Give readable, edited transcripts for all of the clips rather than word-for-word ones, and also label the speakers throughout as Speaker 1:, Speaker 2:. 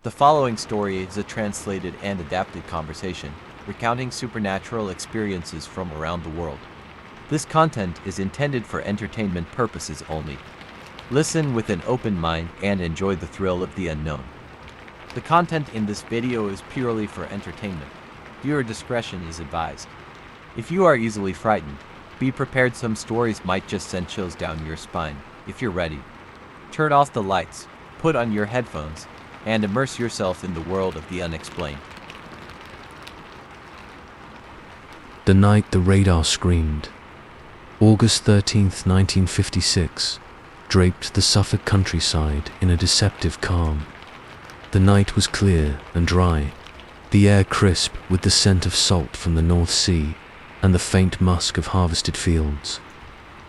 Speaker 1: The following story is a translated and adapted conversation, recounting supernatural experiences from around the world. This content is intended for entertainment purposes only. Listen with an open mind and enjoy the thrill of the unknown. The content in this video is purely for entertainment. Viewer discretion is advised. If you are easily frightened, be prepared some stories might just send chills down your spine. If you're ready, turn off the lights, put on your headphones, and immerse yourself in the world of the unexplained.
Speaker 2: The night the radar screamed. August 13th, 1956, draped the Suffolk countryside in a deceptive calm. The night was clear and dry, the air crisp with the scent of salt from the North Sea and the faint musk of harvested fields.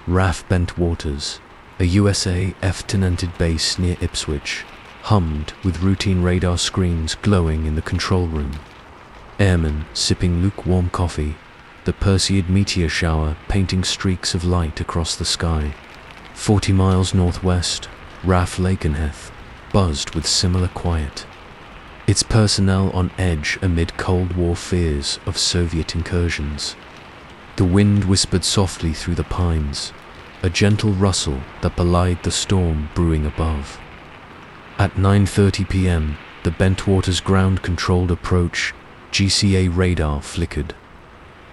Speaker 2: RAF Bentwaters, a USAF tenanted base near Ipswich, hummed with routine radar screens glowing in the control room. Airmen sipping lukewarm coffee, the Perseid meteor shower painting streaks of light across the sky. 40 miles northwest, RAF Lakenheath buzzed with similar quiet, its personnel on edge amid Cold War fears of Soviet incursions. The wind whispered softly through the pines, a gentle rustle that belied the storm brewing above. At 9:30 p.m., the Bentwaters ground-controlled approach GCA radar flickered.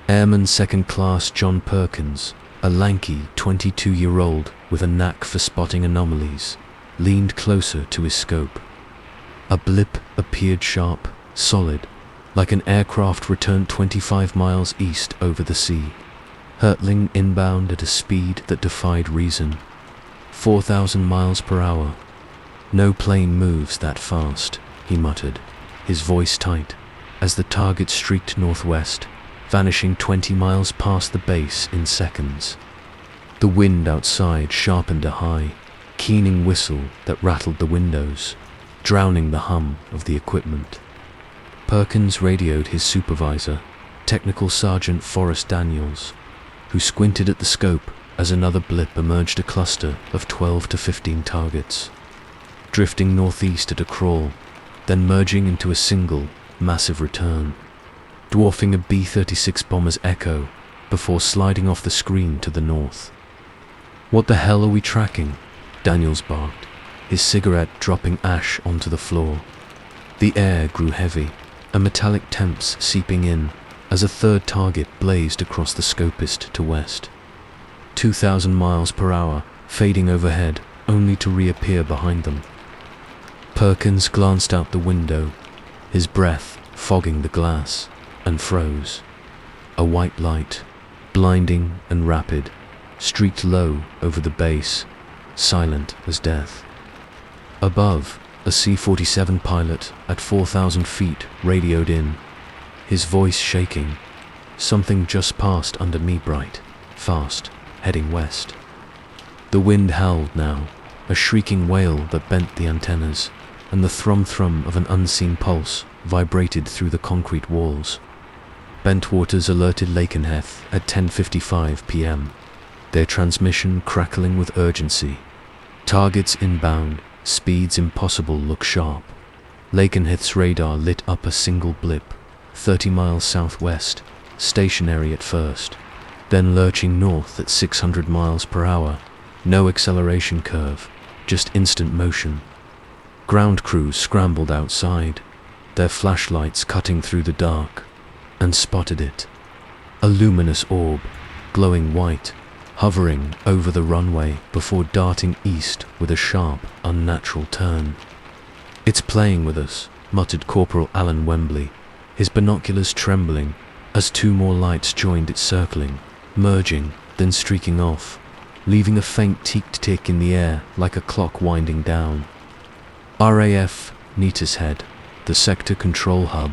Speaker 2: Airman Second Class John Perkins, a lanky 22-year-old with a knack for spotting anomalies, leaned closer to his scope. A blip appeared sharp, solid, like an aircraft returned 25 miles east over the sea, hurtling inbound at a speed that defied reason. 4,000 miles per hour. "No plane moves that fast," he muttered, his voice tight, as the target streaked northwest, vanishing 20 miles past the base in seconds. The wind outside sharpened a high, keening whistle that rattled the windows, drowning the hum of the equipment. Perkins radioed his supervisor, Technical Sergeant Forrest Daniels, who squinted at the scope as another blip emerged, a cluster of 12 to 15 targets, drifting northeast at a crawl, then merging into a single, massive return, dwarfing a B-36 bomber's echo before sliding off the screen to the north. "What the hell are we tracking?" Daniels barked, his cigarette dropping ash onto the floor. The air grew heavy, a metallic temps seeping in as a third target blazed across the scopist to west. 2,000 miles per hour, fading overhead, only to reappear behind them. Perkins glanced out the window, his breath fogging the glass, and froze. A white light, blinding and rapid, streaked low over the base, silent as death. Above, a C-47 pilot at 4,000 feet radioed in, his voice shaking. "Something just passed under me, bright, fast, heading west." The wind howled now, a shrieking wail that bent the antennas, and the thrum-thrum of an unseen pulse vibrated through the concrete walls. Bentwaters alerted Lakenheath at 10:55 p.m., their transmission crackling with urgency. "Targets inbound, speeds impossible, look sharp." Lakenheath's radar lit up a single blip, 30 miles southwest, stationary at first, then lurching north at 600 miles per hour, no acceleration curve, just instant motion. Ground crews scrambled outside, their flashlights cutting through the dark, and spotted it. A luminous orb, glowing white, hovering over the runway before darting east with a sharp, unnatural turn. "It's playing with us," muttered Corporal Alan Wembley, his binoculars trembling as two more lights joined it, circling, merging, then streaking off, leaving a faint tick in the air like a clock winding down. RAF Neatishead, the sector control hub,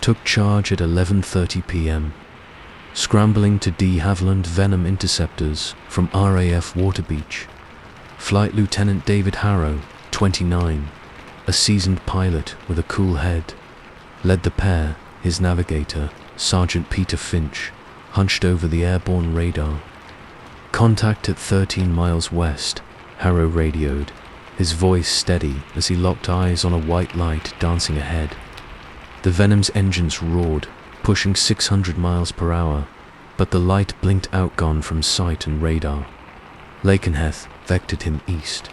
Speaker 2: took charge at 11:30 p.m. Scrambling to de Havilland Venom interceptors from RAF Waterbeach. Flight Lieutenant David Harrow, 29, a seasoned pilot with a cool head, led the pair, his navigator, Sergeant Peter Finch, hunched over the airborne radar. "Contact at 13 miles west," Harrow radioed, his voice steady as he locked eyes on a white light dancing ahead. The Venom's engines roared, pushing 600 miles per hour, but the light blinked outgone from sight and radar. Lakenheath vectored him east.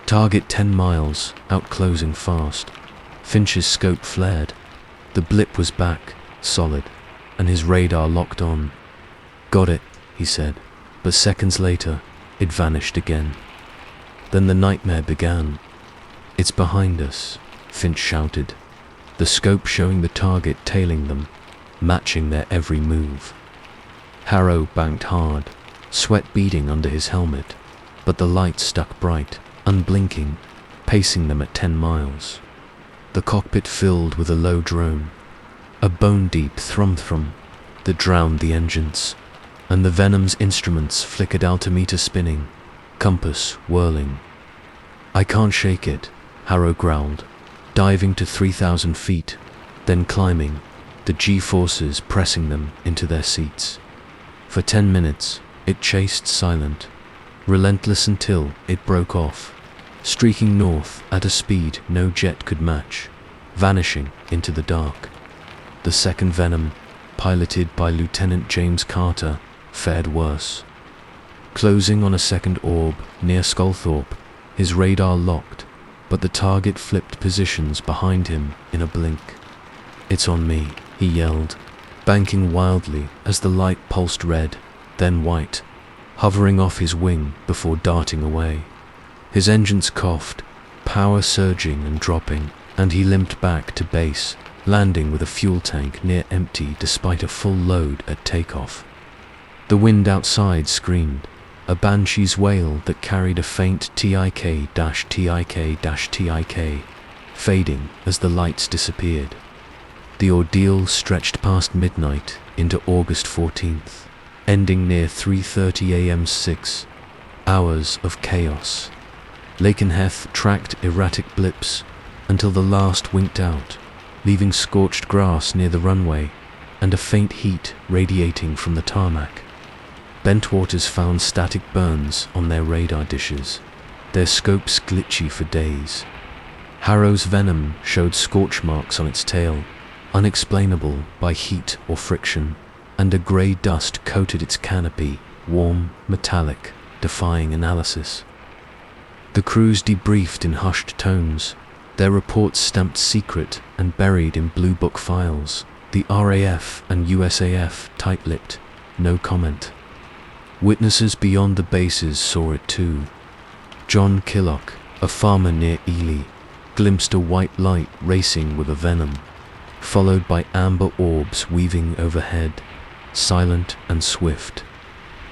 Speaker 2: Target 10 miles, outclosing fast. Finch's scope flared. The blip was back, solid, and his radar locked on. "Got it," he said, but seconds later, it vanished again. Then the nightmare began. "It's behind us," Finch shouted, the scope showing the target tailing them, matching their every move. Harrow banked hard, sweat beading under his helmet, but the light stuck bright, unblinking, pacing them at 10 miles. The cockpit filled with a low drone, a bone-deep thrum-thrum that drowned the engines, and the Venom's instruments flickered altimeter spinning, compass whirling. "I can't shake it," Harrow growled, diving to 3,000 feet, then climbing, the G-forces pressing them into their seats. For 10 minutes, it chased silent, relentless until it broke off, streaking north at a speed no jet could match, vanishing into the dark. The second Venom, piloted by Lieutenant James Carter, fared worse. Closing on a second orb near Sculthorpe, his radar locked, but the target flipped positions behind him in a blink. "It's on me," he yelled, banking wildly as the light pulsed red, then white, hovering off his wing before darting away. His engines coughed, power surging and dropping, and he limped back to base, landing with a fuel tank near empty despite a full load at takeoff. The wind outside screamed, a banshee's wail that carried a faint TIK-TIK-TIK, fading as the lights disappeared. The ordeal stretched past midnight into August 14th, ending near 3:30 a.m. 6 hours of chaos. Lakenheath tracked erratic blips until the last winked out, leaving scorched grass near the runway and a faint heat radiating from the tarmac. Bentwaters found static burns on their radar dishes, their scopes glitchy for days. Harrow's Venom showed scorch marks on its tail, unexplainable by heat or friction, and a grey dust coated its canopy, warm, metallic, defying analysis. The crews debriefed in hushed tones, their reports stamped secret and buried in blue book files, the RAF and USAF tight-lipped, no comment. Witnesses beyond the bases saw it too. John Killock, a farmer near Ely, glimpsed a white light racing with a Venom, followed by amber orbs weaving overhead, silent and swift.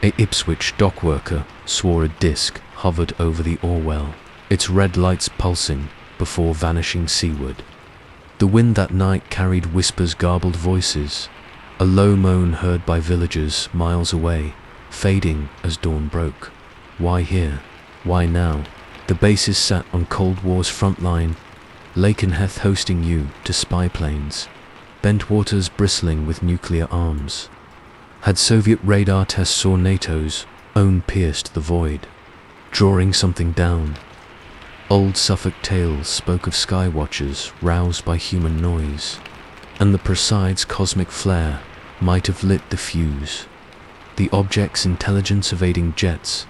Speaker 2: A Ipswich dockworker swore a disc hovered over the Orwell, its red lights pulsing before vanishing seaward. The wind that night carried whispers, garbled voices, a low moan heard by villagers miles away, fading as dawn broke. Why here? Why now? The bases sat on Cold War's front line, Lakenheath hosting you to spy planes, Bentwaters bristling with nuclear arms. Had Soviet radar tests or NATO's own pierced the void, drawing something down? Old Suffolk tales spoke of sky watchers roused by human noise, and the Perseids' cosmic flare might have lit the fuse. The object's intelligence evading jets,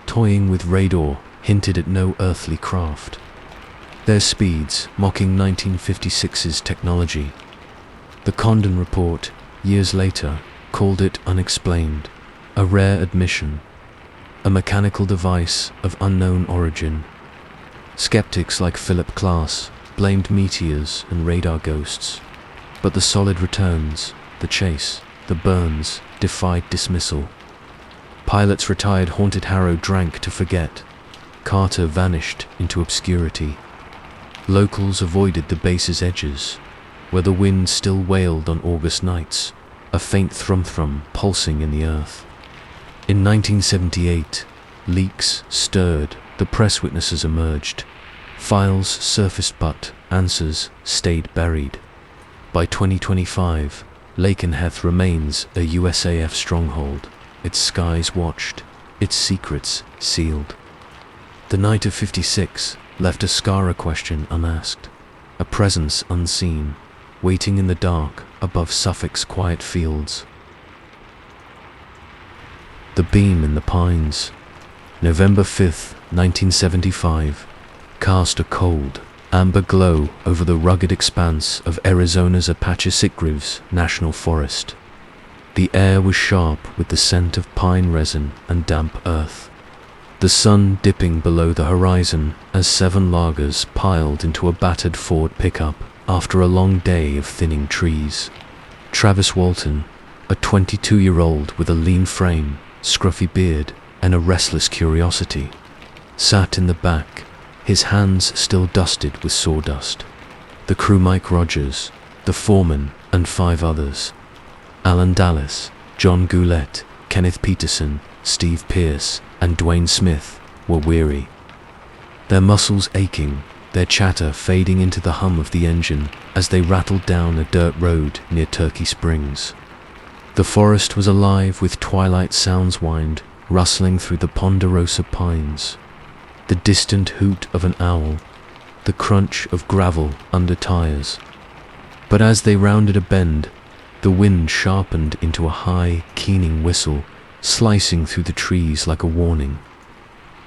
Speaker 2: toying with radar, hinted at no earthly craft. Their speeds mocking 1956's technology. The Condon report, years later, called it unexplained, a rare admission, a mechanical device of unknown origin. Skeptics like Philip Klass blamed meteors and radar ghosts, but the solid returns, the chase, the burns, defied dismissal. Pilots retired haunted Harrow drank to forget. Carter vanished into obscurity. Locals avoided the base's edges, where the wind still wailed on August nights, a faint thrum-thrum pulsing in the earth. In 1978, leaks stirred, the press witnesses emerged. Files surfaced but answers stayed buried. By 2025, Lakenheath remains a USAF stronghold, its skies watched, its secrets sealed. The night of 56 left a scar, a question unasked, a presence unseen, waiting in the dark above Suffolk's quiet fields. The Beam in the Pines, November 5th, 1975, cast a cold, amber glow over the rugged expanse of Arizona's Apache-Sitgreaves National Forest. The air was sharp with the scent of pine resin and damp earth. The sun dipping below the horizon as 7 loggers piled into a battered Ford pickup after a long day of thinning trees. Travis Walton, a 22-year-old with a lean frame, scruffy beard, and a restless curiosity, sat in the back, his hands still dusted with sawdust. The crew, Mike Rogers, the foreman, and 5 others, Alan Dallas, John Goulet, Kenneth Peterson, Steve Pierce, and Dwayne Smith, were weary. Their muscles aching, their chatter fading into the hum of the engine as they rattled down a dirt road near Turkey Springs. The forest was alive with twilight sounds wind rustling through the ponderosa pines, the distant hoot of an owl, the crunch of gravel under tires. But as they rounded a bend, the wind sharpened into a high, keening whistle, slicing through the trees like a warning.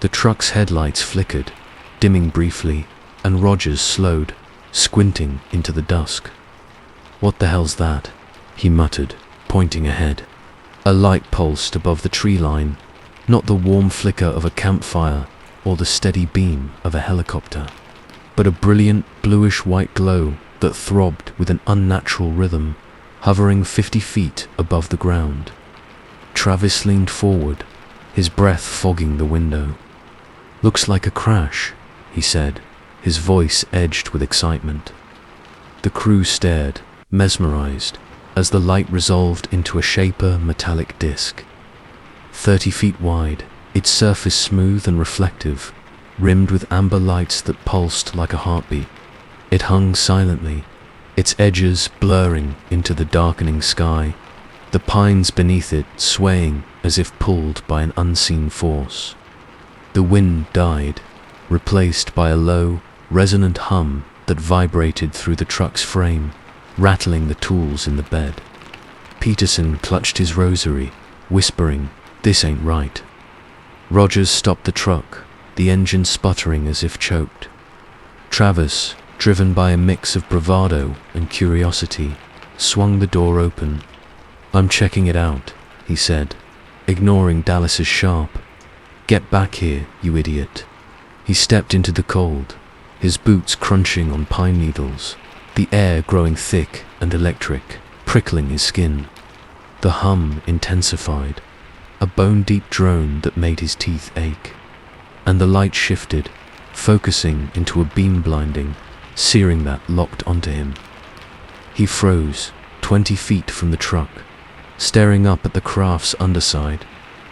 Speaker 2: The truck's headlights flickered, dimming briefly, and Rogers slowed, squinting into the dusk. "What the hell's that?" he muttered, pointing ahead. A light pulsed above the tree line, not the warm flicker of a campfire or the steady beam of a helicopter, but a brilliant bluish-white glow that throbbed with an unnatural rhythm, hovering 50 feet above the ground. Travis leaned forward, his breath fogging the window. "Looks like a crash," he said, his voice edged with excitement. The crew stared, mesmerized, as the light resolved into a shaper metallic disc. 30 feet wide, its surface smooth and reflective, rimmed with amber lights that pulsed like a heartbeat. It hung silently, its edges blurring into the darkening sky, the pines beneath it swaying as if pulled by an unseen force. The wind died, replaced by a low, resonant hum that vibrated through the truck's frame, rattling the tools in the bed. Peterson clutched his rosary, whispering, "This ain't right." Rogers stopped the truck, the engine sputtering as if choked. Travis, driven by a mix of bravado and curiosity, swung the door open. "I'm checking it out," he said, ignoring Dallas's sharp, "Get back here, you idiot." He stepped into the cold, his boots crunching on pine needles, the air growing thick and electric, prickling his skin. The hum intensified, a bone-deep drone that made his teeth ache. And the light shifted, focusing into a beam blinding, searing that locked onto him. He froze, 20 feet from the truck, staring up at the craft's underside,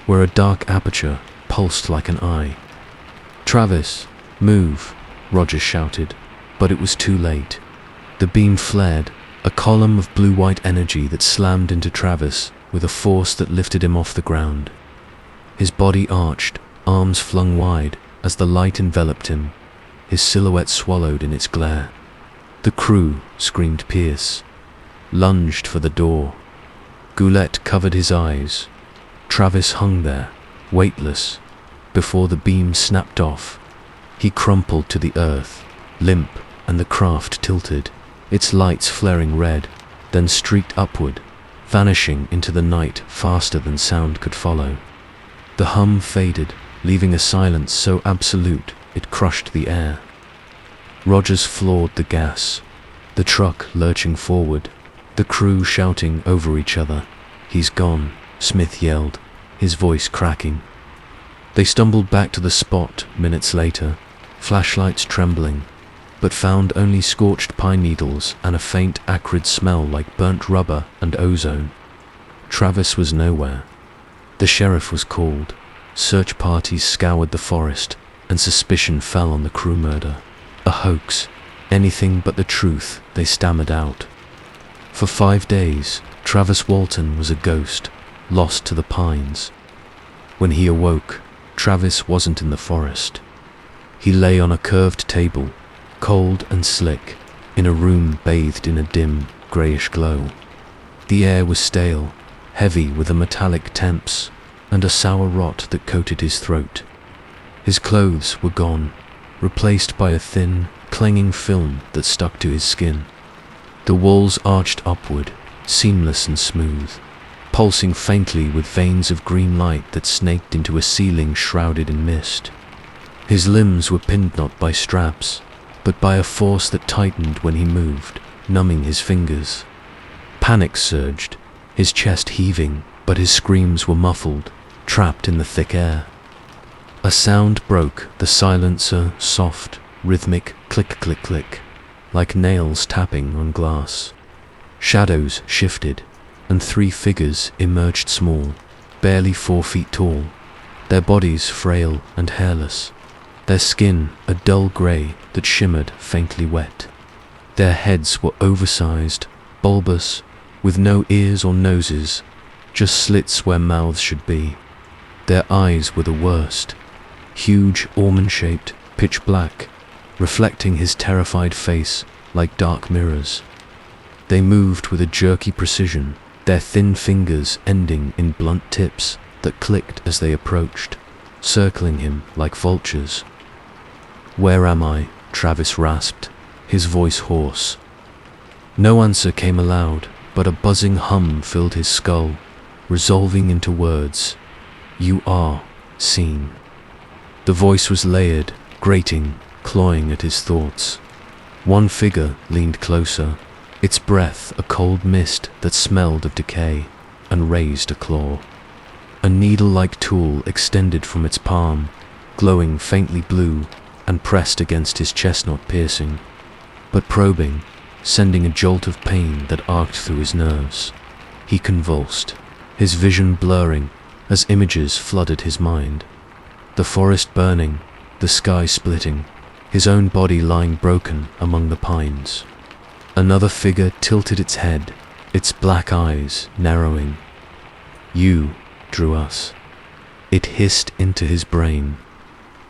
Speaker 2: where a dark aperture pulsed like an eye. "Travis, move," Rogers shouted, but it was too late. The beam flared, a column of blue-white energy that slammed into Travis with a force that lifted him off the ground. His body arched, arms flung wide as the light enveloped him, his silhouette swallowed in its glare. "The crew," screamed Pierce, lunged for the door. Goulet covered his eyes. Travis hung there, weightless, before the beam snapped off. He crumpled to the earth, limp, and the craft tilted, its lights flaring red, then streaked upward, vanishing into the night faster than sound could follow. The hum faded, leaving a silence so absolute it crushed the air. Rogers floored the gas, the truck lurching forward, the crew shouting over each other. "He's gone," Smith yelled, his voice cracking. They stumbled back to the spot minutes later, flashlights trembling, but found only scorched pine needles and a faint acrid smell like burnt rubber and ozone. Travis was nowhere. The sheriff was called. Search parties scoured the forest, and suspicion fell on the crew murder. A hoax, anything but the truth, they stammered out. For 5 days, Travis Walton was a ghost, lost to the pines. When he awoke, Travis wasn't in the forest. He lay on a curved table, cold and slick, in a room bathed in a dim, greyish glow. The air was stale, heavy with a metallic temps, and a sour rot that coated his throat. His clothes were gone, replaced by a thin, clanging film that stuck to his skin. The walls arched upward, seamless and smooth, pulsing faintly with veins of green light that snaked into a ceiling shrouded in mist. His limbs were pinned not by straps, but by a force that tightened when he moved, numbing his fingers. Panic surged, his chest heaving, but his screams were muffled, trapped in the thick air. A sound broke the silencer, soft, rhythmic click-click-click, like nails tapping on glass. Shadows shifted, and 3 figures emerged small, barely 4 feet tall, their bodies frail and hairless, their skin a dull grey that shimmered faintly wet. Their heads were oversized, bulbous, with no ears or noses, just slits where mouths should be. Their eyes were the worst, huge, almond-shaped, pitch black, reflecting his terrified face like dark mirrors. They moved with a jerky precision, their thin fingers ending in blunt tips that clicked as they approached, circling him like vultures. "Where am I?" Travis rasped, his voice hoarse. No answer came aloud, but a buzzing hum filled his skull, resolving into words. "You are seen." The voice was layered, grating, clawing at his thoughts. One figure leaned closer, its breath a cold mist that smelled of decay, and raised a claw. A needle-like tool extended from its palm, glowing faintly blue, and pressed against his chestnut piercing, but probing, sending a jolt of pain that arced through his nerves. He convulsed, his vision blurring as images flooded his mind. The forest burning, the sky splitting, his own body lying broken among the pines. Another figure tilted its head, its black eyes narrowing. "You drew us." It hissed into his brain.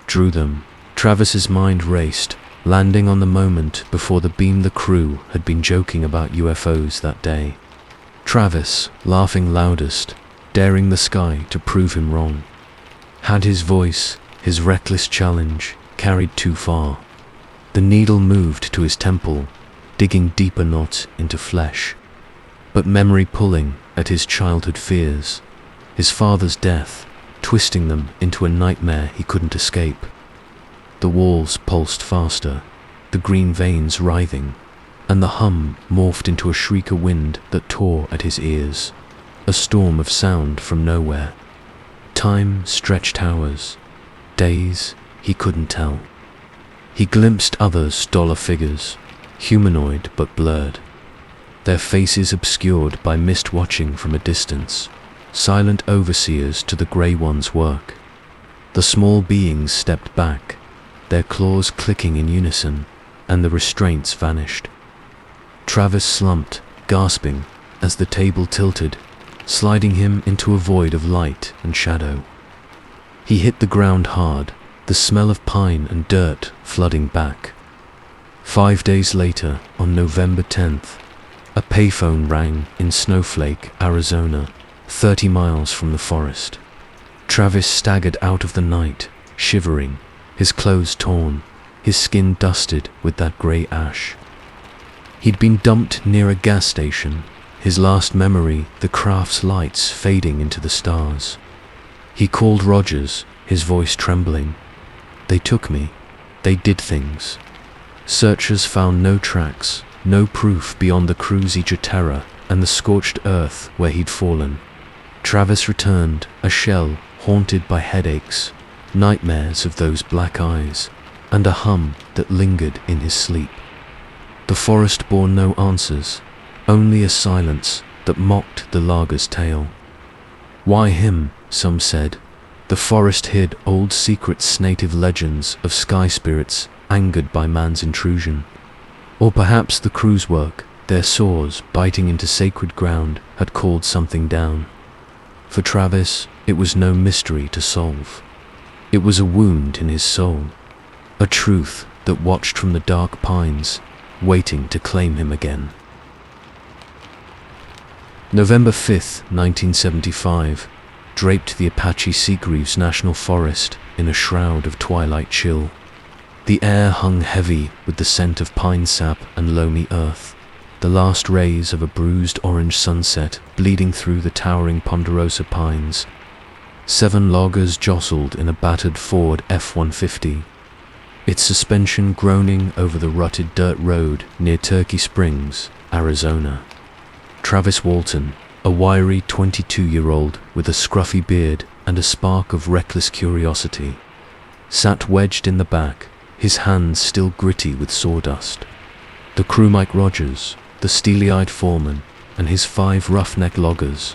Speaker 2: Drew them. Travis's mind raced, landing on the moment before the beam the crew had been joking about UFOs that day. Travis, laughing loudest, daring the sky to prove him wrong. Had his voice, his reckless challenge, carried too far? The needle moved to his temple, digging deeper knots into flesh, but memory pulling at his childhood fears, his father's death, twisting them into a nightmare he couldn't escape. The walls pulsed faster, the green veins writhing, and the hum morphed into a shriek of wind that tore at his ears, a storm of sound from nowhere. Time stretched hours, days, he couldn't tell. He glimpsed others' dollar figures, humanoid but blurred, their faces obscured by mist watching from a distance, silent overseers to the grey one's work. The small beings stepped back, their claws clicking in unison, and the restraints vanished. Travis slumped, gasping, as the table tilted, sliding him into a void of light and shadow. He hit the ground hard, the smell of pine and dirt flooding back. 5 days later, on November 10th, a payphone rang in Snowflake, Arizona, 30 miles from the forest. Travis staggered out of the night, shivering, his clothes torn, his skin dusted with that grey ash. He'd been dumped near a gas station, his last memory the craft's lights fading into the stars. He called Rogers, his voice trembling. "They took me. They did things." Searchers found no tracks, no proof beyond the crew's terror and the scorched earth where he'd fallen. Travis returned, a shell haunted by headaches, nightmares of those black eyes, and a hum that lingered in his sleep. The forest bore no answers, only a silence that mocked the lager's tale. Why him, some said. The forest hid old secrets, native legends of sky spirits angered by man's intrusion. Or perhaps the crew's work, their saws biting into sacred ground, had called something down. For Travis, it was no mystery to solve. It was a wound in his soul, a truth that watched from the dark pines, waiting to claim him again. November 5th, 1975, draped the Apache Seagreaves National Forest in a shroud of twilight chill. The air hung heavy with the scent of pine sap and loamy earth, the last rays of a bruised orange sunset bleeding through the towering ponderosa pines. 7 loggers jostled in a battered Ford F-150, its suspension groaning over the rutted dirt road near Turkey Springs, Arizona. Travis Walton, a wiry 22-year-old with a scruffy beard and a spark of reckless curiosity, sat wedged in the back, his hands still gritty with sawdust. The crew, Mike Rogers, the steely-eyed foreman, and his 5 roughneck loggers,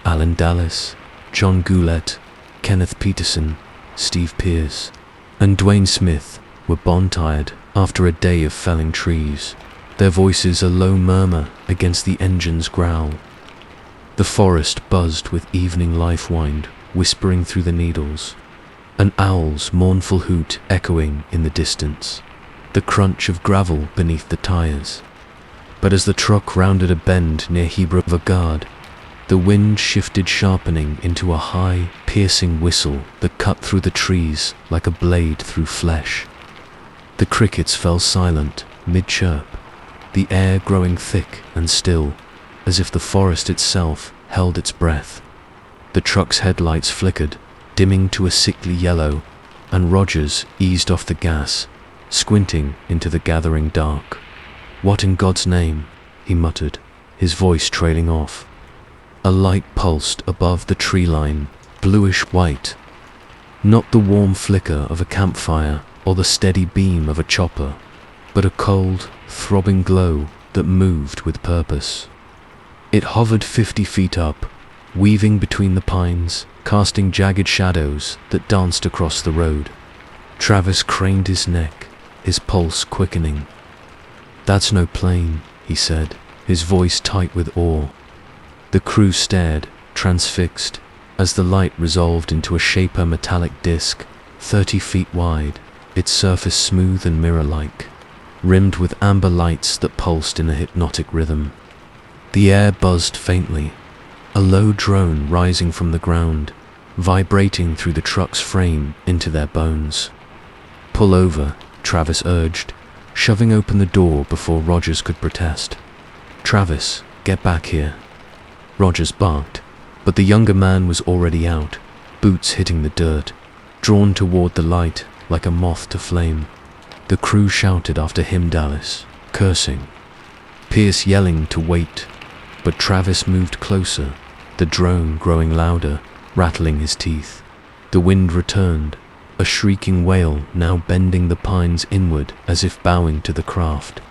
Speaker 2: Alan Dallas, John Goulet, Kenneth Peterson, Steve Pierce, and Dwayne Smith, were bone-tired after a day of felling trees, their voices a low murmur against the engine's growl. The forest buzzed with evening life wind whispering through the needles, an owl's mournful hoot echoing in the distance, the crunch of gravel beneath the tires. But as the truck rounded a bend near Heber-Vagard, the wind shifted, sharpening into a high, piercing whistle that cut through the trees like a blade through flesh. The crickets fell silent, mid-chirp, the air growing thick and still, as if the forest itself held its breath. The truck's headlights flickered, dimming to a sickly yellow, and Rogers eased off the gas, squinting into the gathering dark. "What in God's name?" he muttered, his voice trailing off. A light pulsed above the tree line, bluish-white. Not the warm flicker of a campfire or the steady beam of a chopper, but a cold, throbbing glow that moved with purpose. It hovered 50 feet up, weaving between the pines, casting jagged shadows that danced across the road. Travis craned his neck, his pulse quickening. "That's no plane," he said, his voice tight with awe. The crew stared, transfixed, as the light resolved into a shaper metallic disc, 30 feet wide, its surface smooth and mirror-like, rimmed with amber lights that pulsed in a hypnotic rhythm. The air buzzed faintly, a low drone rising from the ground, vibrating through the truck's frame into their bones. "Pull over," Travis urged, shoving open the door before Rogers could protest. "Travis, get back here." Rogers barked, but the younger man was already out, boots hitting the dirt, drawn toward the light like a moth to flame. The crew shouted after him, Dallas, cursing, Pierce yelling to wait, but Travis moved closer, the drone growing louder, rattling his teeth. The wind returned, a shrieking wail now bending the pines inward as if bowing to the craft.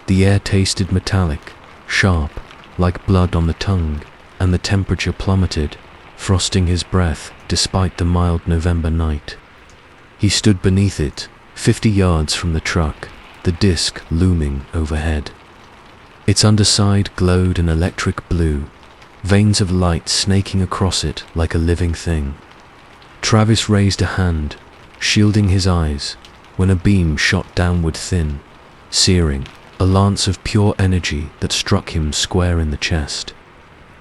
Speaker 2: The air tasted metallic, sharp, like blood on the tongue, and the temperature plummeted, frosting his breath despite the mild November night. He stood beneath it, 50 yards from the truck, the disc looming overhead. Its underside glowed an electric blue, veins of light snaking across it like a living thing. Travis raised a hand, shielding his eyes, when a beam shot downward thin, searing, a lance of pure energy that struck him square in the chest.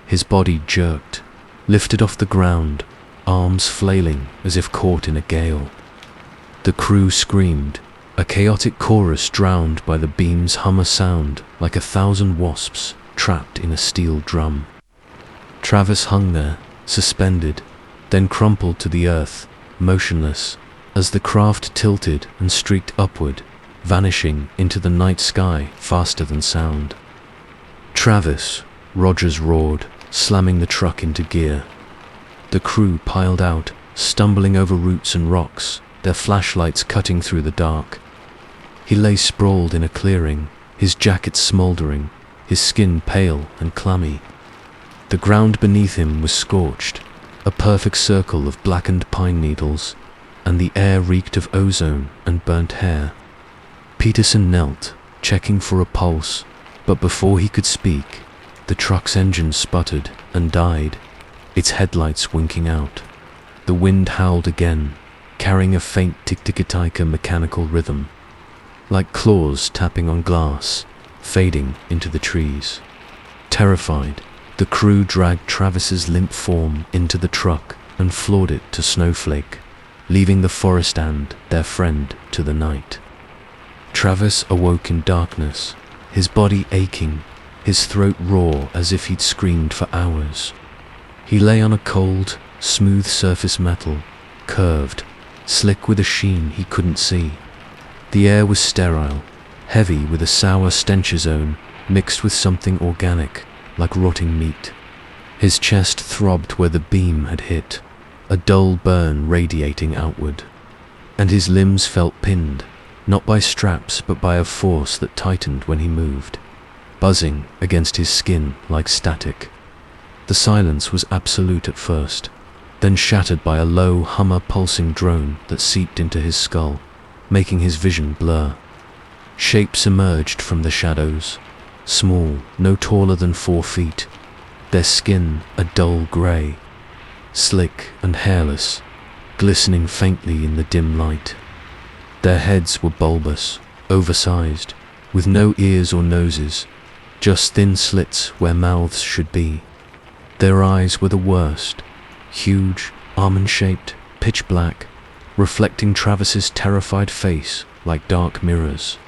Speaker 2: His body jerked, lifted off the ground, arms flailing as if caught in a gale. The crew screamed, a chaotic chorus drowned by the beam's hummer sound like 1,000 wasps trapped in a steel drum. Travis hung there, suspended, then crumpled to the earth, motionless, as the craft tilted and streaked upward, vanishing into the night sky faster than sound. "Travis," Rogers roared, slamming the truck into gear. The crew piled out, stumbling over roots and rocks, their flashlights cutting through the dark. He lay sprawled in a clearing, his jacket smoldering, his skin pale and clammy. The ground beneath him was scorched, a perfect circle of blackened pine needles, and the air reeked of ozone and burnt hair. Peterson knelt, checking for a pulse, but before he could speak, the truck's engine sputtered and died, its headlights winking out. The wind howled again, carrying a faint tic-tic-tic mechanical rhythm, like claws tapping on glass, fading into the trees. Terrified, the crew dragged Travis's limp form into the truck and floored it to snowflake, leaving the forest and their friend to the night. Travis awoke in darkness, his body aching, his throat raw as if he'd screamed for hours. He lay on a cold, smooth surface metal, curved, slick with a sheen he couldn't see. The air was sterile, heavy with a sour stenchazone mixed with something organic, like rotting meat. His chest throbbed where the beam had hit, a dull burn radiating outward. And his limbs felt pinned, not by straps but by a force that tightened when he moved, buzzing against his skin like static. The silence was absolute at first, then shattered by a low hummer pulsing drone that seeped into his skull, making his vision blur. Shapes emerged from the shadows, small, no taller than 4 feet, their skin a dull grey, slick and hairless, glistening faintly in the dim light. Their heads were bulbous, oversized, with no ears or noses, just thin slits where mouths should be. Their eyes were the worst, huge, almond-shaped, pitch black, reflecting Travis's terrified face like dark mirrors.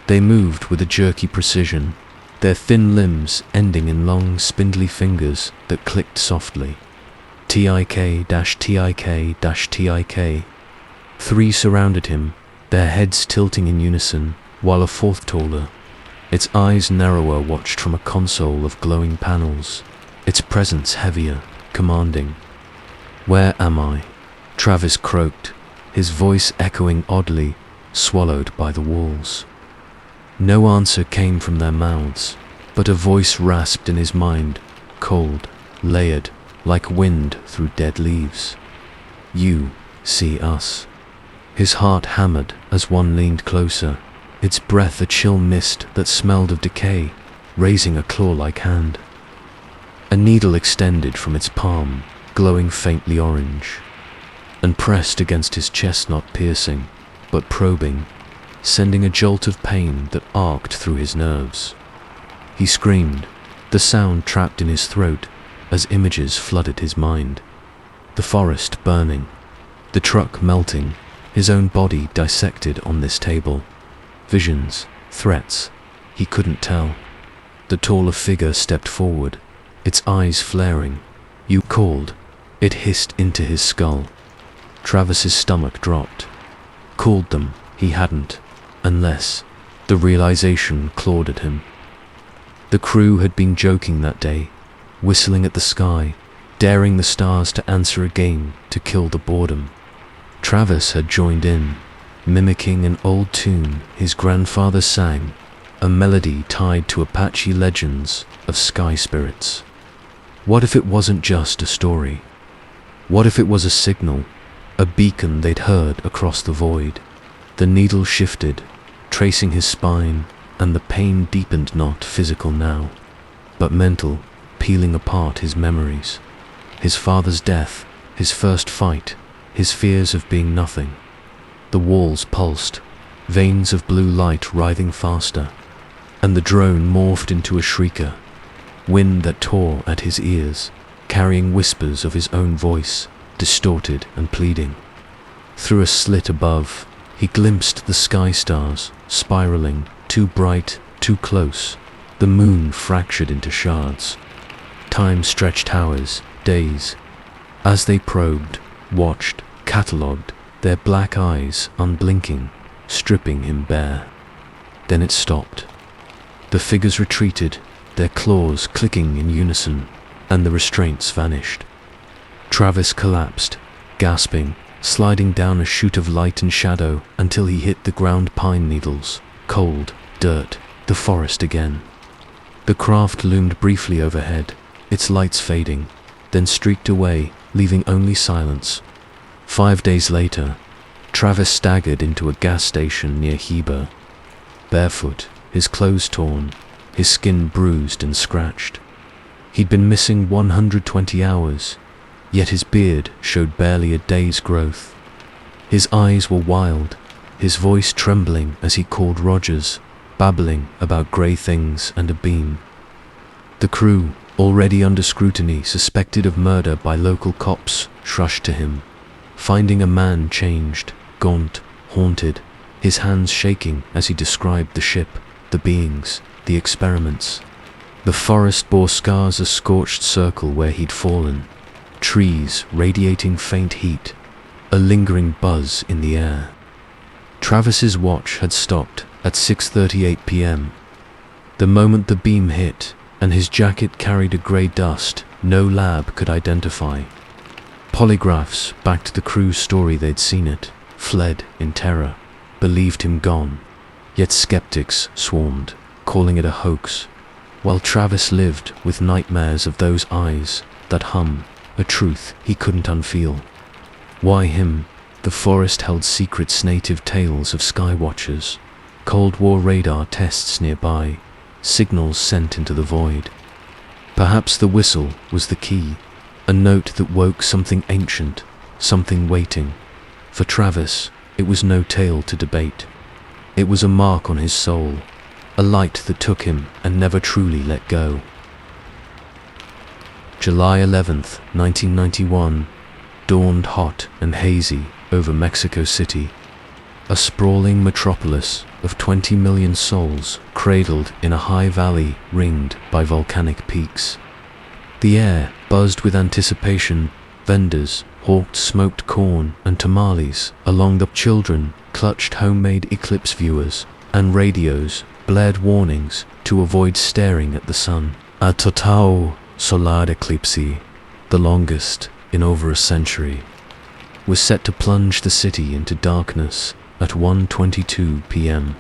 Speaker 2: They moved with a jerky precision, their thin limbs ending in long, spindly fingers that clicked softly. TIK-TIK-TIK. 3 surrounded him, their heads tilting in unison, while a 4th taller, its eyes narrower, watched from a console of glowing panels, its presence heavier, commanding. "Where am I?" Travis croaked, his voice echoing oddly, swallowed by the walls. No answer came from their mouths, but a voice rasped in his mind, cold, layered, like wind through dead leaves. "You see us." His heart hammered as one leaned closer, its breath a chill mist that smelled of decay, raising a claw-like hand. A needle extended from its palm, glowing faintly orange, and pressed against his chest, not piercing, but probing, sending a jolt of pain that arced through his nerves. He screamed, the sound trapped in his throat as images flooded his mind. The forest burning, the truck melting, his own body dissected on this table. Visions, threats, he couldn't tell. The taller figure stepped forward, its eyes flaring. "You called," it hissed into his skull. Travis's stomach dropped. Called them, he hadn't, unless the realization clawed at him. The crew had been joking that day, whistling at the sky, daring the stars to answer a game to kill the boredom. Travis had joined in, mimicking an old tune his grandfather sang, a melody tied to Apache legends of sky spirits. What if it wasn't just a story? What if it was a signal, a beacon they'd heard across the void? The needle shifted, tracing his spine, and the pain deepened, not physical now, but mental, peeling apart his memories. His father's death, his first fight, his fears of being nothing. The walls pulsed, veins of blue light writhing faster, and the drone morphed into a shrieker, wind that tore at his ears, carrying whispers of his own voice, distorted and pleading. Through a slit above, he glimpsed the sky stars, spiraling, too bright, too close, the moon fractured into shards. Time stretched hours, days. As they probed, watched, catalogued, their black eyes unblinking, stripping him bare. Then it stopped. The figures retreated, their claws clicking in unison, and the restraints vanished. Travis collapsed, gasping, sliding down a chute of light and shadow until he hit the ground pine needles, cold, dirt, the forest again. The craft loomed briefly overhead, its lights fading, then streaked away, leaving only silence. 5 days later, Travis staggered into a gas station near Heber. Barefoot, his clothes torn, his skin bruised and scratched. He'd been missing 120 hours, yet his beard showed barely a day's growth. His eyes were wild, his voice trembling as he called Rogers, babbling about grey things and a beam. The crew, already under scrutiny, suspected of murder by local cops, rushed to him, finding a man changed, gaunt, haunted, his hands shaking as he described the ship, the beings, the experiments. The forest bore scars, a scorched circle where he'd fallen, trees radiating faint heat, a lingering buzz in the air. Travis's watch had stopped at 6:38 p.m. The moment the beam hit, and his jacket carried a grey dust no lab could identify. Polygraphs backed the crew's story. They'd seen it, fled in terror, believed him gone. Yet skeptics swarmed, calling it a hoax, while Travis lived with nightmares of those eyes, that hum, a truth he couldn't unfeel. Why him? The forest held secrets, native tales of skywatchers, Cold War radar tests nearby, signals sent into the void. Perhaps the whistle was the key, a note that woke something ancient, something waiting. For Travis, it was no tale to debate. It was a mark on his soul, a light that took him and never truly let go. July 11th, 1991, dawned hot and hazy over Mexico City, a sprawling metropolis of 20 million souls cradled in a high valley ringed by volcanic peaks. The air buzzed with anticipation. Vendors hawked smoked corn and tamales along the children clutched homemade eclipse viewers, and radios blared warnings to avoid staring at the sun. A total solar eclipse, the longest in over a century, was set to plunge the city into darkness at 1:22 p.m.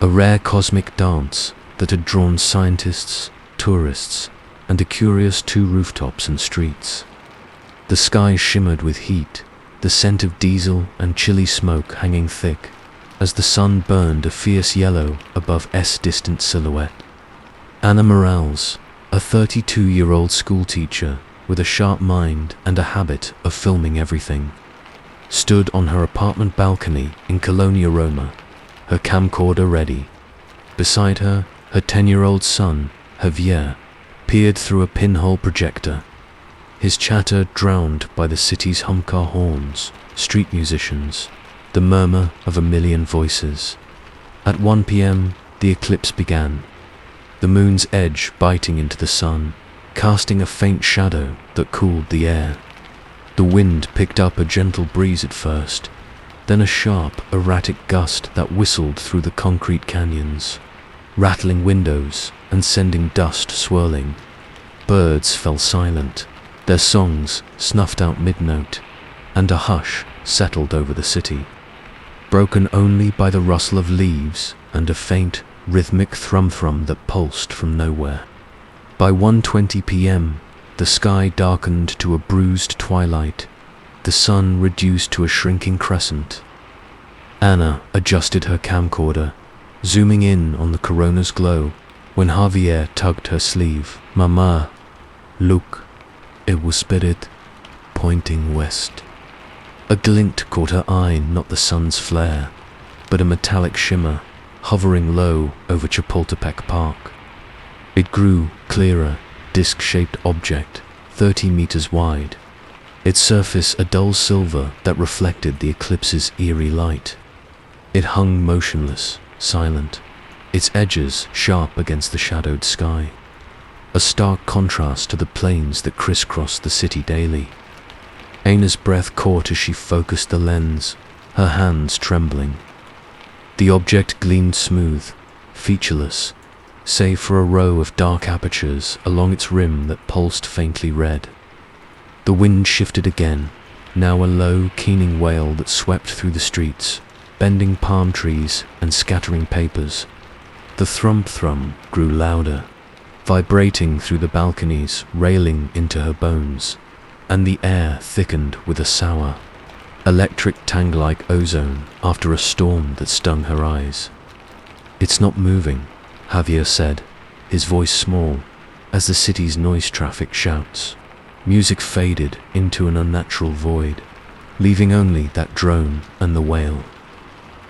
Speaker 2: A rare cosmic dance that had drawn scientists, tourists, and a curious 2 rooftops and streets. The sky shimmered with heat, the scent of diesel and chilly smoke hanging thick, as the sun burned a fierce yellow above S' distant silhouette. Anna Morales, a 32-year-old schoolteacher with a sharp mind and a habit of filming everything, stood on her apartment balcony in Colonia Roma, her camcorder ready. Beside her, her 10-year-old son, Javier, peered through a pinhole projector, his chatter drowned by the city's humcar horns, street musicians, the murmur of a million voices. At 1 p.m., the eclipse began, the moon's edge biting into the sun, casting a faint shadow that cooled the air. The wind picked up a gentle breeze at first, then a sharp, erratic gust that whistled through the concrete canyons, rattling windows and sending dust swirling. Birds fell silent, their songs snuffed out mid-note, and a hush settled over the city, broken only by the rustle of leaves and a faint, rhythmic thrum-thrum that pulsed from nowhere. By 1:20 p.m., the sky darkened to a bruised twilight, the sun reduced to a shrinking crescent. Anna adjusted her camcorder, zooming in on the corona's glow, when Javier tugged her sleeve. "Mama, look, it was spirit, pointing west." A glint caught her eye, not the sun's flare, but a metallic shimmer, hovering low over Chapultepec Park. It grew clearer, disc-shaped object, 30 meters wide, its surface a dull silver that reflected the eclipse's eerie light. It hung motionless, silent, its edges sharp against the shadowed sky, a stark contrast to the planes that crisscrossed the city daily. Anna's breath caught as she focused the lens, her hands trembling. The object gleamed smooth, featureless, save for a row of dark apertures along its rim that pulsed faintly red. The wind shifted again, now a low, keening wail that swept through the streets, bending palm trees and scattering papers. The thrum-thrum grew louder, vibrating through the balconies, railing into her bones, and the air thickened with a sour, electric tang-like ozone after a storm that stung her eyes. "It's not moving," Javier said, his voice small, as the city's noise traffic shouts. Music faded into an unnatural void. leaving only that drone and the whale.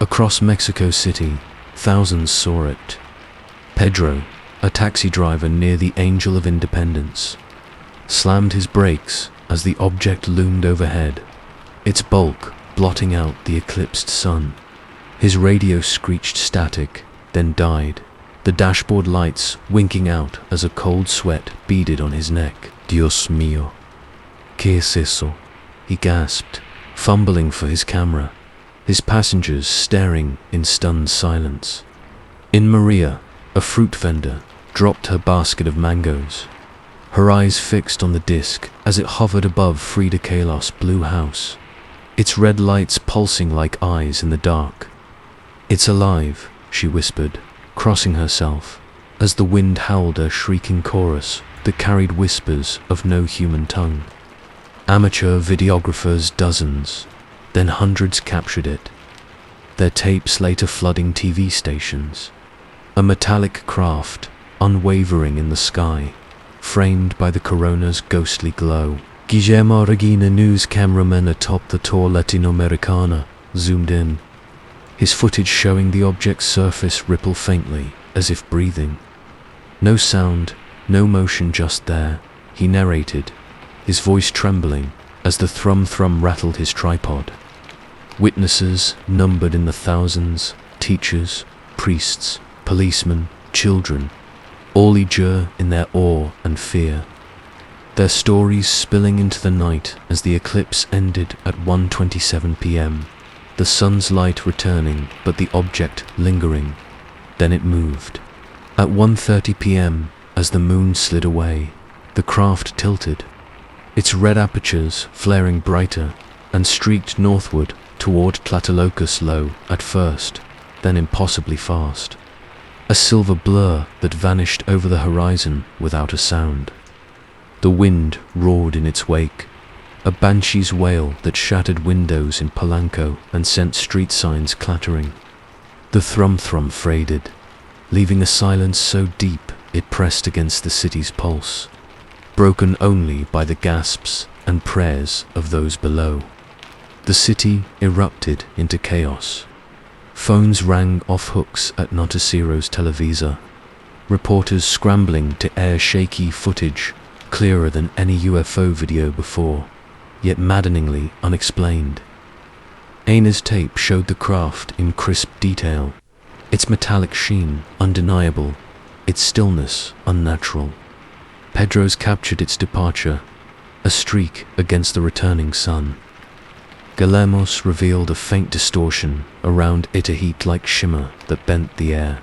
Speaker 2: Across Mexico City, thousands saw it. Pedro, a taxi driver near the Angel of Independence, slammed his brakes as the object loomed overhead, its bulk blotting out the eclipsed sun. His radio screeched static, then died, the dashboard lights winking out as a cold sweat beaded on his neck. Dios mío, ¿qué es eso? He gasped, fumbling for his camera, his passengers staring in stunned silence. In Maria, a fruit vendor, dropped her basket of mangoes, her eyes fixed on the disc as it hovered above Frida Kahlo's blue house, its red lights pulsing like eyes in the dark. "It's alive," she whispered, crossing herself, as the wind howled a shrieking chorus that carried whispers of no human tongue. Amateur videographers, dozens, then hundreds captured it, their tapes later flooding TV stations. A metallic craft, unwavering in the sky, framed by the corona's ghostly glow. Guillermo Regina, news cameraman atop the tall Latinoamericana, zoomed in, his footage showing the object's surface ripple faintly, as if breathing. No sound, no motion, just there, he narrated, his voice trembling as the thrum-thrum rattled his tripod. Witnesses numbered in the thousands, teachers, priests, policemen, children, all eager in their awe and fear. Their stories spilling into the night as the eclipse ended at 1:27 p.m., the sun's light returning but the object lingering. Then it moved. At 1:30 p.m., as the moon slid away, the craft tilted, its red apertures flaring brighter, and streaked northward toward Tlatelolco's low at first, then impossibly fast. A silver blur that vanished over the horizon without a sound. The wind roared in its wake, a banshee's wail that shattered windows in Polanco and sent street signs clattering. The thrum-thrum faded, leaving a silence so deep it pressed against the city's pulse, broken only by the gasps and prayers of those below. The city erupted into chaos. Phones rang off hooks at Noticiero's Televisa, reporters scrambling to air shaky footage clearer than any UFO video before, yet maddeningly unexplained. Aina's tape showed the craft in crisp detail, its metallic sheen undeniable, its stillness unnatural. Pedro's captured its departure, a streak against the returning sun. Guillermo's revealed a faint distortion around it, a heat-like shimmer that bent the air.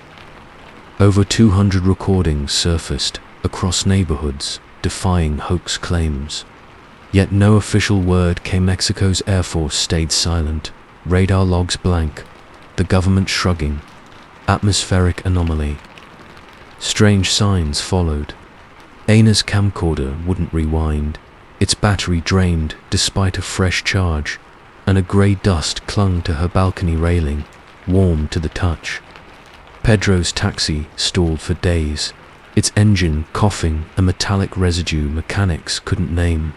Speaker 2: Over 200 recordings surfaced across neighborhoods, defying hoax claims. Yet no official word came. Mexico's Air Force stayed silent, radar logs blank, the government shrugging. Atmospheric anomaly. Strange signs followed. Aina's camcorder wouldn't rewind, its battery drained despite a fresh charge, and a grey dust clung to her balcony railing, warm to the touch. Pedro's taxi stalled for days, its engine coughing a metallic residue mechanics couldn't name.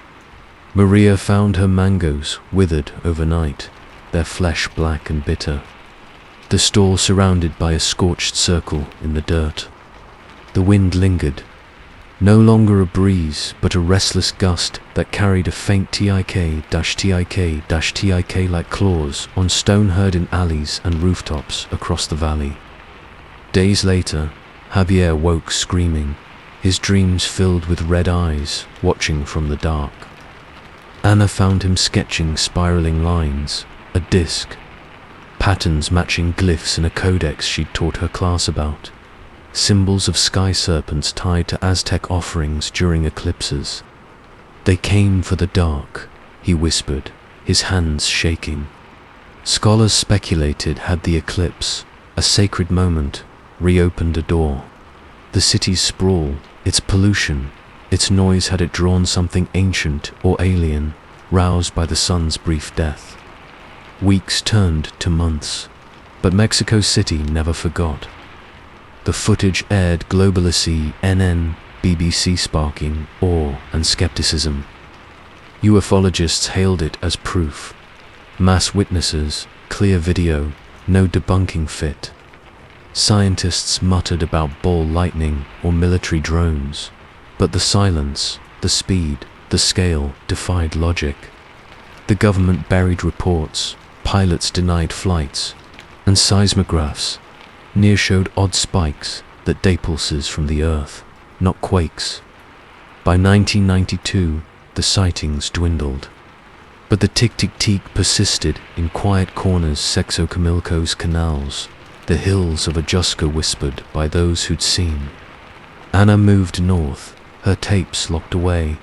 Speaker 2: Maria found her mangoes withered overnight, their flesh black and bitter. The stall surrounded by a scorched circle in the dirt. The wind lingered, no longer a breeze but a restless gust that carried a faint tik-tik-tik like claws on stone heard in alleys and rooftops across the valley. Days later, Javier woke screaming, his dreams filled with red eyes watching from the dark. Anna found him sketching spiraling lines, a disc, patterns matching glyphs in a codex she'd taught her class about, symbols of sky serpents tied to Aztec offerings during eclipses. "They came for the dark," he whispered, his hands shaking. Scholars speculated had the eclipse, a sacred moment, reopened a door. The city's sprawl, its pollution, its noise, had it drawn something ancient or alien, roused by the sun's brief death? Weeks turned to months, but Mexico City never forgot. The footage aired globally, NN, BBC, sparking awe and skepticism. UFOlogists hailed it as proof, Mass witnesses, clear video, no debunking fit. Scientists muttered about ball lightning or military drones, but the silence, the speed, the scale defied logic. The government buried reports, pilots denied flights, and seismographs near showed odd spikes that day pulses from the Earth, not quakes. By 1992, the sightings dwindled. But the tick-tick-tick persisted in quiet corners Sexo-Camilco's canals, the hills of Ajuska whispered by those who'd seen. Anna moved north, her tapes locked away.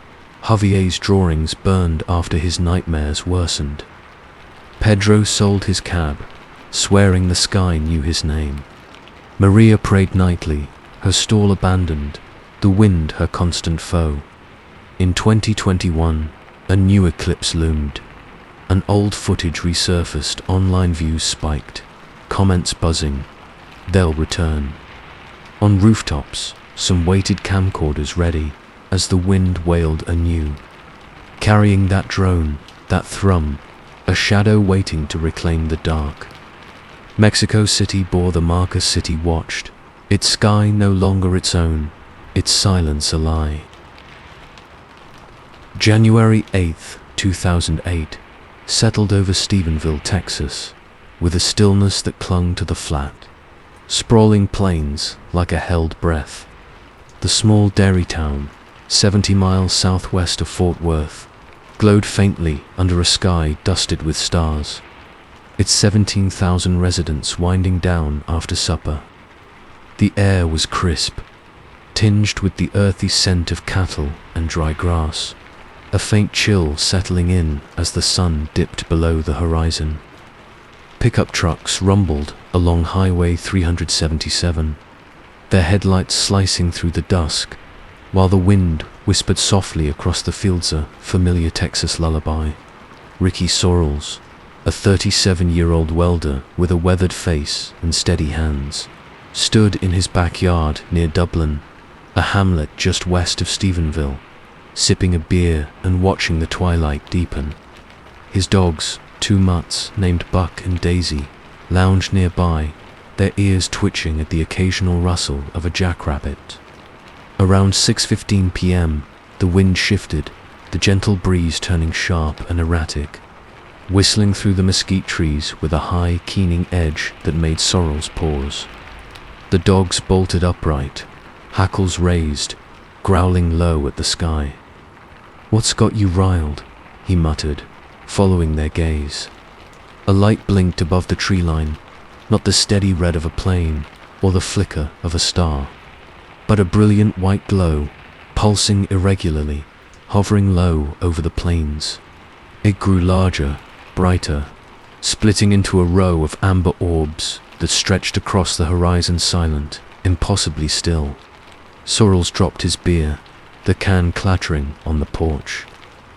Speaker 2: Javier's drawings burned after his nightmares worsened. Pedro sold his cab, swearing the sky knew his name. Maria prayed nightly, her stall abandoned, the wind her constant foe. In 2021, a new eclipse loomed. An old footage resurfaced, online views spiked, comments buzzing. They'll return. On rooftops, some weighted camcorders ready as the wind wailed anew. Carrying that drone, that thrum, a shadow waiting to reclaim the dark. Mexico City bore the marker city watched, its sky no longer its own, its silence a lie. January 8th, 2008, settled over Stephenville, Texas, with a stillness that clung to the flat. Sprawling plains like a held breath. The small dairy town, 70 miles southwest of Fort Worth, glowed faintly under a sky dusted with stars. Its 17,000 residents winding down after supper. The air was crisp, tinged with the earthy scent of cattle and dry grass. A faint chill settling in as the sun dipped below the horizon. Pickup trucks rumbled along Highway 377, their headlights slicing through the dusk, while the wind whispered softly across the fields a familiar Texas lullaby. Ricky Sorrells, a 37-year-old welder with a weathered face and steady hands, stood in his backyard near Dublin, a hamlet just west of Stephenville, sipping a beer and watching the twilight deepen. His dogs, two mutts named Buck and Daisy, lounged nearby, their ears twitching at the occasional rustle of a jackrabbit. Around 6:15 p.m., the wind shifted, the gentle breeze turning sharp and erratic, whistling through the mesquite trees with a high, keening edge that made Sorrells pause. The dogs bolted upright, hackles raised, growling low at the sky. "What's got you riled?" he muttered, following their gaze. A light blinked above the tree line, not the steady red of a plane or the flicker of a star, but a brilliant white glow, pulsing irregularly, hovering low over the plains. It grew larger, brighter, splitting into a row of amber orbs that stretched across the horizon, silent, impossibly still. Sorrells dropped his beer, the can clattering on the porch,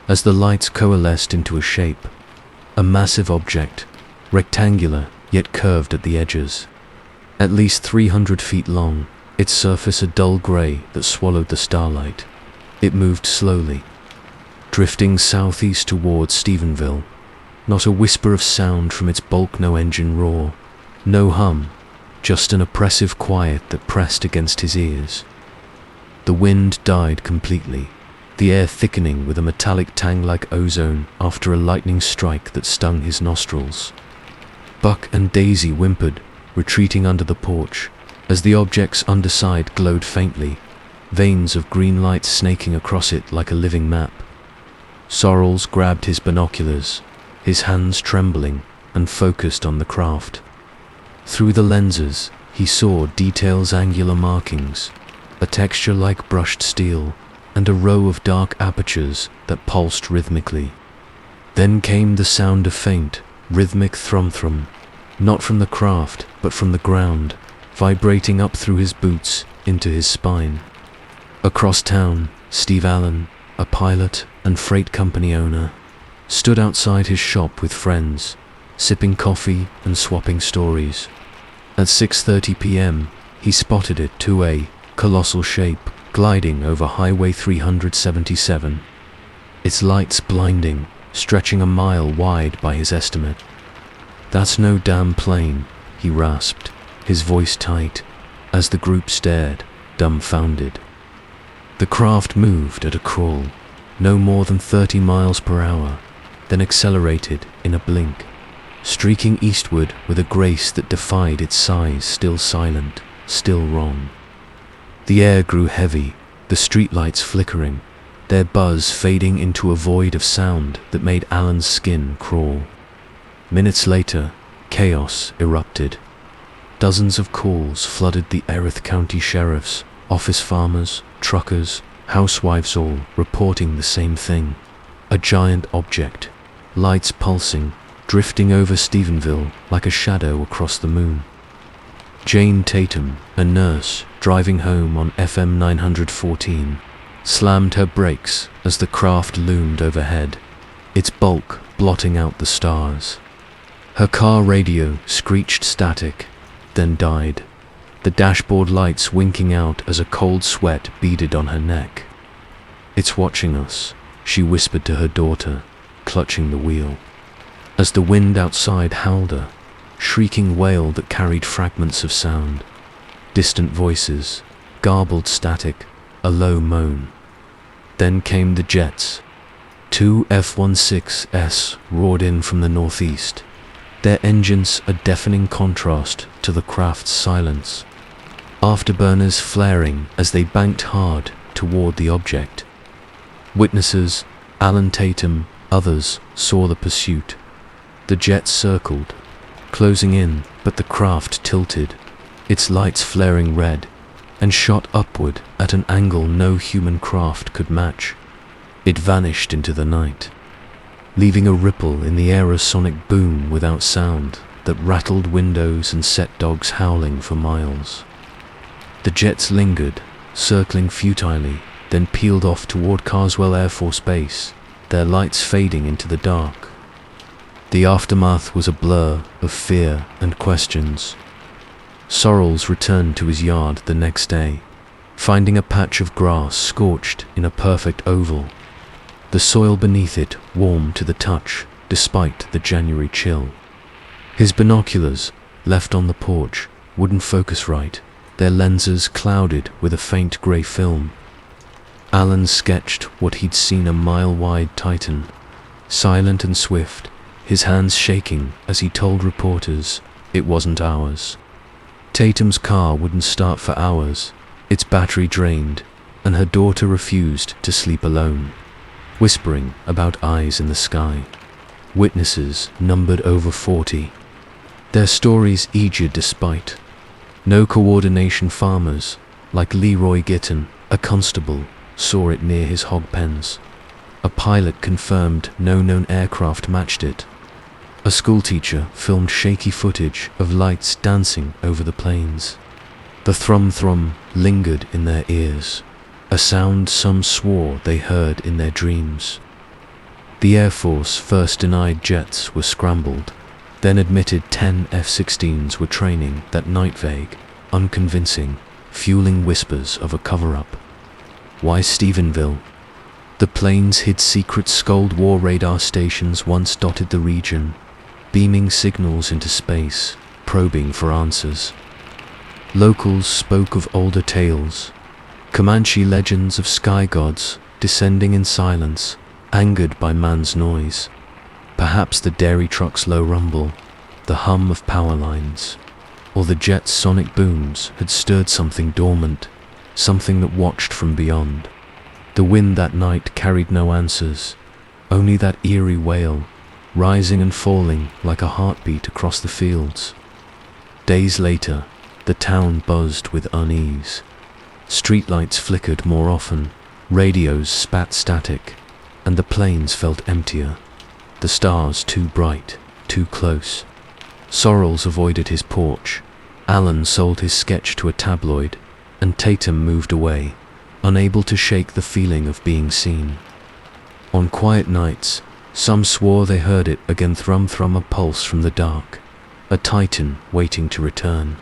Speaker 2: as the lights coalesced into a shape, a massive object, rectangular yet curved at the edges. At least 300 feet long, its surface a dull gray that swallowed the starlight. It moved slowly, drifting southeast towards Stephenville. Not a whisper of sound from its bulk, no engine roar, no hum, just an oppressive quiet that pressed against his ears. The wind died completely, the air thickening with a metallic tang like ozone after a lightning strike that stung his nostrils. Buck and Daisy whimpered, retreating under the porch, as the object's underside glowed faintly, veins of green light snaking across it like a living map. Sorrells grabbed his binoculars, his hands trembling, and focused on the craft. Through the lenses, he saw details, angular markings, a texture like brushed steel, and a row of dark apertures that pulsed rhythmically. Then came the sound of faint, rhythmic thrum-thrum, not from the craft, but from the ground, vibrating up through his boots into his spine. Across town, Steve Allen, a pilot and freight company owner, stood outside his shop with friends, sipping coffee and swapping stories. At 6:30 p.m., he spotted it, 2A, colossal shape, gliding over Highway 377. Its lights blinding, stretching a mile wide by his estimate. "That's no damn plane," he rasped, his voice tight, as the group stared, dumbfounded. The craft moved at a crawl, no more than 30 miles per hour, then accelerated in a blink, streaking eastward with a grace that defied its size, still silent, still wrong. The air grew heavy, the streetlights flickering, their buzz fading into a void of sound that made Alan's skin crawl. Minutes later, chaos erupted. Dozens of calls flooded the Erith County sheriffs, office farmers, truckers, housewives, all reporting the same thing. A giant object, lights pulsing, drifting over Stephenville like a shadow across the moon. Jane Tatum, a nurse driving home on FM 914, slammed her brakes as the craft loomed overhead, its bulk blotting out the stars. Her car radio screeched static, then died, the dashboard lights winking out as a cold sweat beaded on her neck. "It's watching us," she whispered to her daughter, clutching the wheel. As the wind outside howled a shrieking wail that carried fragments of sound, distant voices, garbled static, a low moan. Then came the jets. 2 F-16s roared in from the northeast, their engines a deafening contrast to the craft's silence, afterburners flaring as they banked hard toward the object. Witnesses, Alan Tatum, others, saw the pursuit. The jets circled, closing in, but the craft tilted, its lights flaring red, and shot upward at an angle no human craft could match. It vanished into the night, leaving a ripple in the aerosonic boom without sound that rattled windows and set dogs howling for miles. The jets lingered, circling futilely, then peeled off toward Carswell Air Force Base, their lights fading into the dark. The aftermath was a blur of fear and questions. Sorrells returned to his yard the next day, finding a patch of grass scorched in a perfect oval, the soil beneath it warm to the touch despite the January chill. His binoculars, left on the porch, wouldn't focus right, their lenses clouded with a faint grey film. Alan sketched what he'd seen: a mile-wide titan, silent and swift, his hands shaking as he told reporters it wasn't ours. Tatum's car wouldn't start for hours, its battery drained, and her daughter refused to sleep alone, whispering about eyes in the sky. Witnesses numbered over 40. Their stories eager despite. No coordination. Farmers, like Leroy Gitton, a constable, saw it near his hog pens. A pilot confirmed no known aircraft matched it. A schoolteacher filmed shaky footage of lights dancing over the plains. The thrum-thrum lingered in their ears, a sound some swore they heard in their dreams. The Air Force first denied jets were scrambled, then admitted 10 F-16s were training that night. Vague, unconvincing, fueling whispers of a cover-up. Why Stephenville? The planes hid secret Cold War radar stations once dotted the region, beaming signals into space, probing for answers. Locals spoke of older tales, Comanche legends of sky gods descending in silence, angered by man's noise. Perhaps the dairy truck's low rumble, the hum of power lines, or the jet's sonic booms had stirred something dormant, something that watched from beyond. The wind that night carried no answers, only that eerie wail, rising and falling like a heartbeat across the fields. Days later, the town buzzed with unease. Streetlights flickered more often, radios spat static, and the plains felt emptier. The stars too bright, too close. Sorrells avoided his porch. Alan sold his sketch to a tabloid, and Tatum moved away, unable to shake the feeling of being seen. On quiet nights, some swore they heard it again, thrum-thrum, a pulse from the dark, a titan waiting to return.